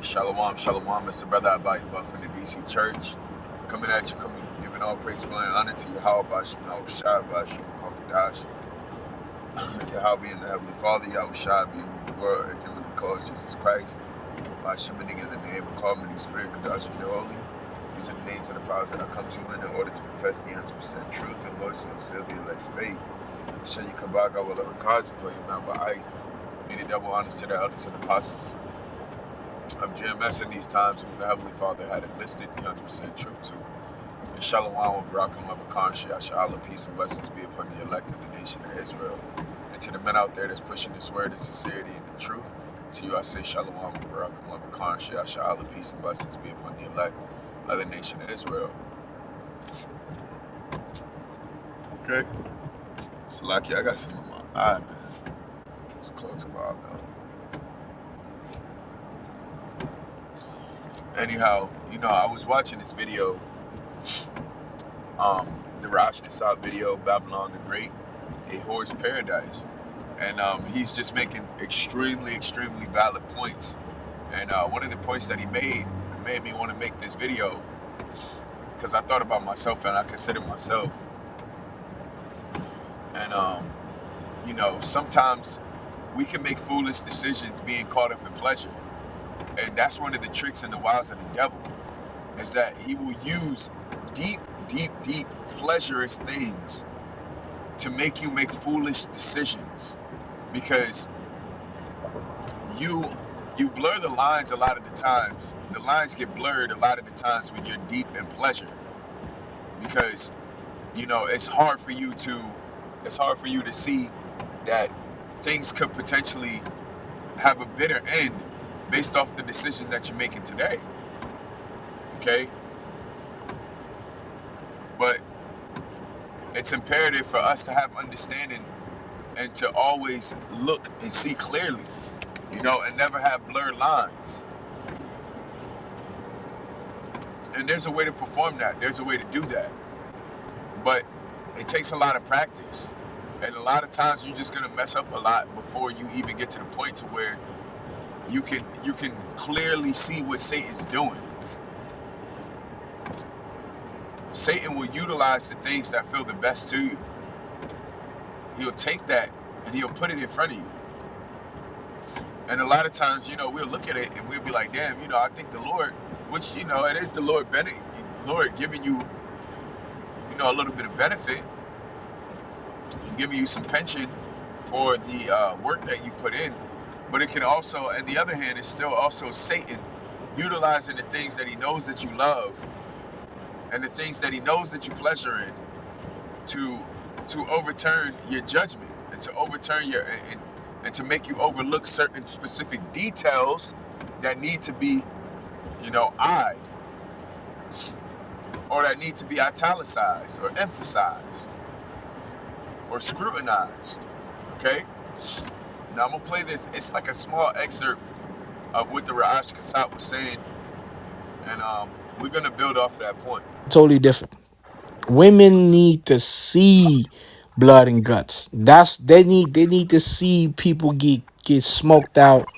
Shalom, shalom. It's the brother Abayah from the DC Church. Coming at you, giving all praise, glory, and honor to Yahweh, Bashim, Yahweh Shai, Bashim, Kokodash, Yahweh being the Heavenly Father, Yahweh Shai being the world, and him he calls Jesus Christ. Bashim, in the name of calm and the Spirit, Kodash, be holy. These are the names and the powers that I come to you in order to profess the 100% truth and Lord, so seal the elect's faith. Show you Kabaga, will ever cause you, play your mouth by ice. Be the double honors to the elders and apostles of GMS in these times, whom the Heavenly Father had enlisted the 100% truth to. And Shalom of Barakim of Akanshi, Allah, peace and blessings be upon the elect of the nation of Israel. And to the men out there that's pushing this word in sincerity and the truth, to you I say Shalom of Barakim of Akanshi, Allah, peace and blessings be upon the elect of the nation of Israel. Okay? So, Lucky, I got something in my eye, man. It's close to my eye, man. Anyhow, I was watching this video, the Rosh Kassab video, Babylon the Great, a Whore's Paradise. And he's just making extremely, extremely valid points. And one of the points that he made me want to make this video because I thought about myself and I consider myself. And, sometimes we can make foolish decisions being caught up in pleasure. And that's one of the tricks and the wiles of the devil, is that he will use deep, deep, deep pleasurous things to make you make foolish decisions, because you blur the lines a lot of the times. The lines get blurred a lot of the times when you're deep in pleasure, because it's hard for you to see that things could potentially have a bitter end based off the decision that you're making today. Okay? But it's imperative for us to have understanding and to always look and see clearly, and never have blurred lines. And there's a way to perform that. There's a way to do that. But it takes a lot of practice. And a lot of times you're just going to mess up a lot before you even get to the point to where you can clearly see what Satan's doing. Satan will utilize the things that feel the best to you. He'll take that and he'll put it in front of you. And a lot of times, we'll look at it and we'll be like, damn, I think the Lord, which, it is the Lord giving you, a little bit of benefit, and giving you some pension for the work that you've put in. But it can also, on the other hand, it's still also Satan utilizing the things that he knows that you love and the things that he knows that you pleasure in to overturn your judgment and to overturn and to make you overlook certain specific details that need to be, eyed, or that need to be italicized or emphasized or scrutinized. Okay? Now I'm gonna play this. It's like a small excerpt of what the Rosh Kassab was saying, and we're gonna build off of that point. Totally different. Women need to see blood and guts. They need to see people get smoked out,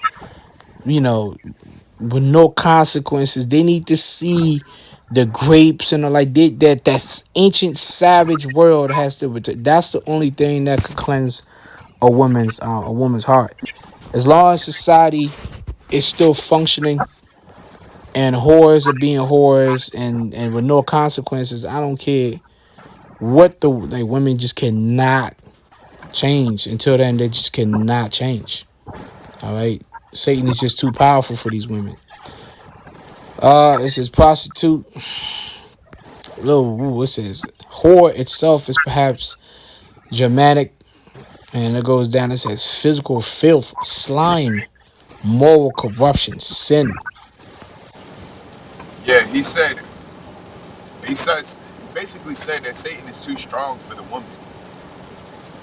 with no consequences. They need to see the grapes and that's ancient savage world has to return. That's the only thing that could cleanse a woman's heart. As long as society is still functioning and whores are being whores and with no consequences, I don't care what women just cannot change. Until then, they just cannot change. All right, Satan is just too powerful for these women. It says prostitute. It says whore itself is perhaps Germanic, and it goes down. It says physical filth, slime, moral corruption, sin. Yeah, he basically said that Satan is too strong for the woman,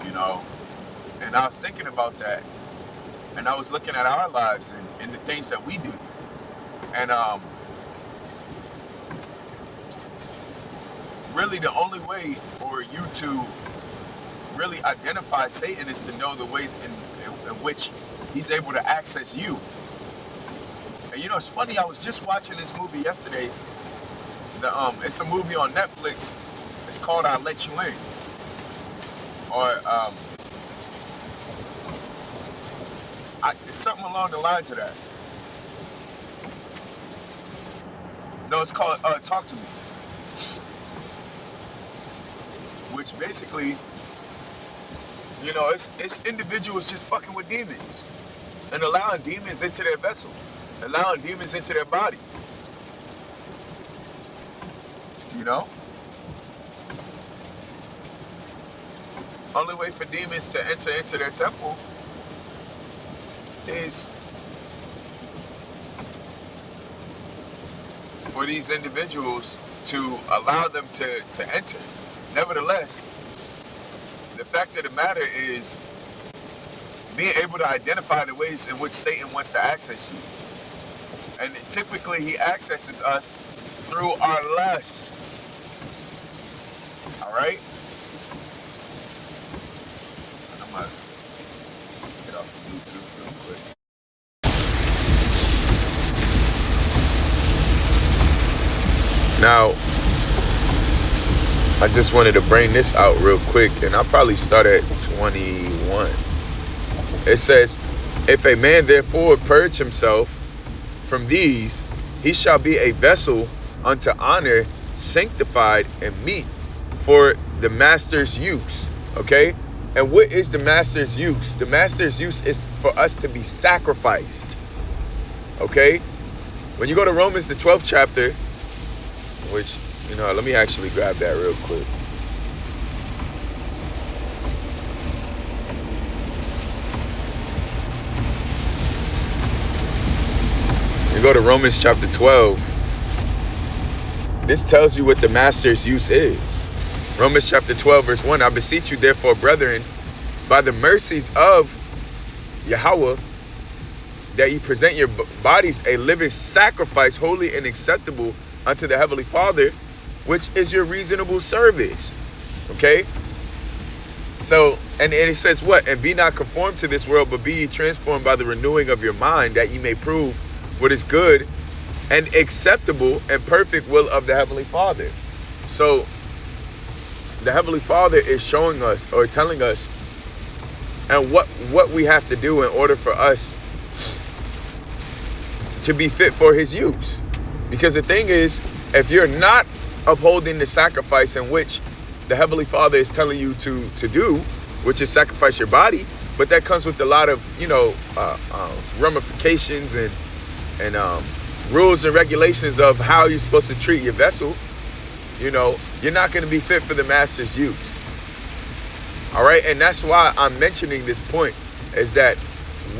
and I was thinking about that, and I was looking at our lives and the things that we do, and really the only way for you to really identify Satan is to know the way in which he's able to access you And it's funny, I was just watching this movie yesterday. It's a movie on Netflix. It's called "I Let You In," or it's something along the lines of that. No, it's called "Talk to Me," which basically, it's individuals just fucking with demons and allowing demons into their vessel, allowing demons into their body. You know, only way for demons to enter into their temple is for these individuals to allow them to enter. Nevertheless, the fact of the matter is being able to identify the ways in which Satan wants to access you. And typically he accesses us through our lusts. Alright? I'm going to get off Bluetooth real quick. Now, I just wanted to bring this out real quick, and I'll probably start at 21. It says, if a man therefore purge himself from these, he shall be a vessel unto honor, sanctified and meet for the master's use. Okay? And what is the master's use? The master's use is for us to be sacrificed. Okay? When you go to Romans, the 12th chapter, which, let me actually grab that real quick. You go to Romans chapter 12. This tells you what the master's use is. Romans chapter 12, verse 1. I beseech you, therefore, brethren, by the mercies of Yahweh, that you present your bodies a living sacrifice, holy and acceptable unto the Heavenly Father, which is your reasonable service. Okay? So, and it says what? And be not conformed to this world, but be ye transformed by the renewing of your mind, that ye may prove what is good and acceptable and perfect will of the Heavenly Father. So, the Heavenly Father is showing us or telling us and what we have to do in order for us to be fit for his use. Because the thing is, if you're not upholding the sacrifice in which the Heavenly Father is telling you to do, which is sacrifice your body, but that comes with a lot of, ramifications and rules and regulations of how you're supposed to treat your vessel, you're not going to be fit for the master's use. All right. And that's why I'm mentioning this point, is that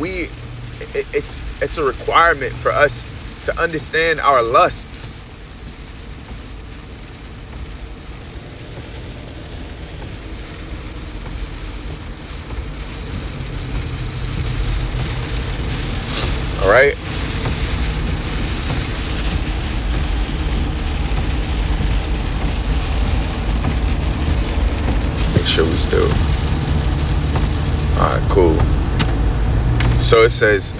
it's a requirement for us to understand our lusts. All right. Make sure we still. All right, cool. So it says,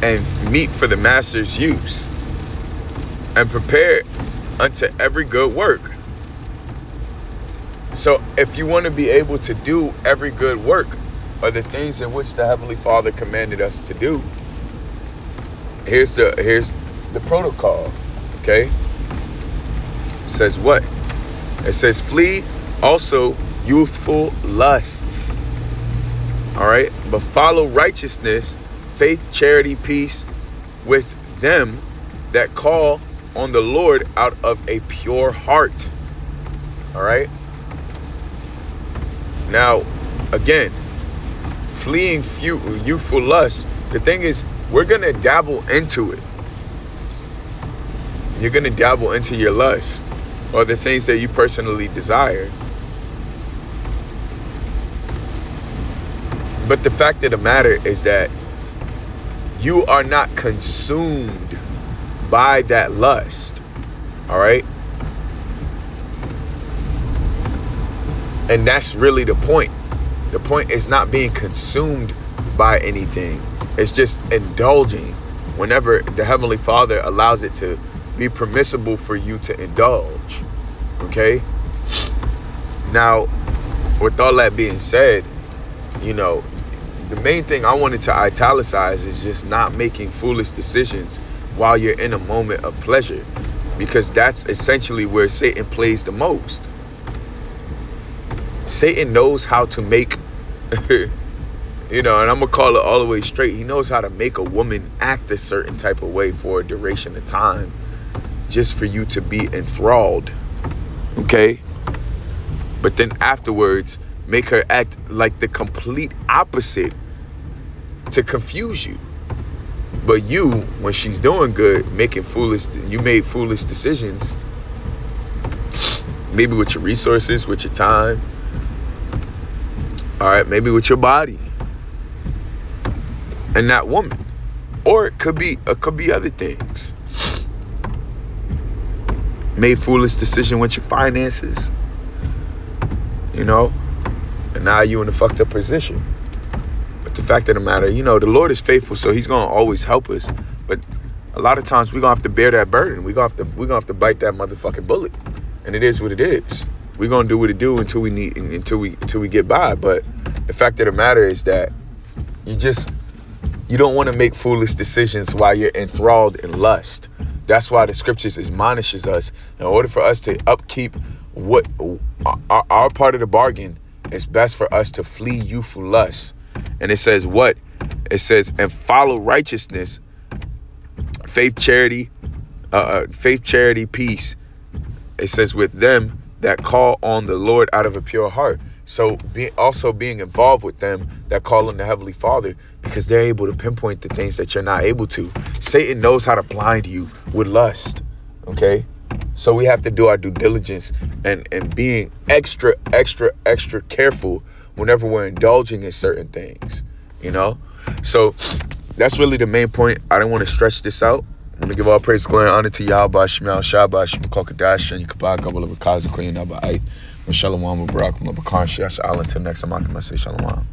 and meet for the master's use, and prepare unto every good work. So if you want to be able to do every good work, or the things in which the Heavenly Father commanded us to do, here's the protocol. Okay? It says what? It says, flee also youthful lusts. All right? But follow righteousness, faith, charity, peace with them that call on the Lord out of a pure heart. All right? Now, again, fleeing youthful lust. The thing is, we're going to dabble into it. You're going to dabble into your lust or the things that you personally desire. But the fact of the matter is that you are not consumed by that lust. All right? And that's really the point. The point is not being consumed by anything. It's just indulging whenever the Heavenly Father allows it to be permissible for you to indulge. Okay? Now, with all that being said, the main thing I wanted to italicize is just not making foolish decisions while you're in a moment of pleasure, because that's essentially where Satan plays the most. Satan knows how to make, and I'm going to call it all the way straight. He knows how to make a woman act a certain type of way for a duration of time just for you to be enthralled. Okay? But then afterwards, make her act like the complete opposite to confuse you. But you, when she's doing good, you made foolish decisions, maybe with your resources, with your time, all right, maybe with your body, and that woman, or it could be other things. Made foolish decision with your finances, and now you in a fucked up position. But the fact of the matter, the Lord is faithful, so He's gonna always help us. But a lot of times we're gonna have to bear that burden. We're gonna have to bite that motherfucking bullet, and it is what it is. We're gonna do what it do until we get by. But the fact of the matter is that you don't want to make foolish decisions while you're enthralled in lust. That's why the scriptures admonishes us, in order for us to upkeep what our part of the bargain, it's best for us to flee youthful lust. And it says what? It says, and follow righteousness, faith, charity, peace. It says, with them that call on the Lord out of a pure heart. So being involved with them that call on the Heavenly Father, because they're able to pinpoint the things that you're not able to. Satan knows how to blind you with lust. Okay? So we have to do our due diligence and being extra careful whenever we're indulging in certain things, So that's really the main point. I don't want to stretch this out. I'm going to give all praise, glory, and honor to Yahweh, Shemel, Shabbat, Shemel, Kokadash, and Kabah, Kabbalah, Bakaza, Queen, Abba, Ait, Shalom, Barak, Mabakan, Shash, Island. Until next time, I can say Shalom.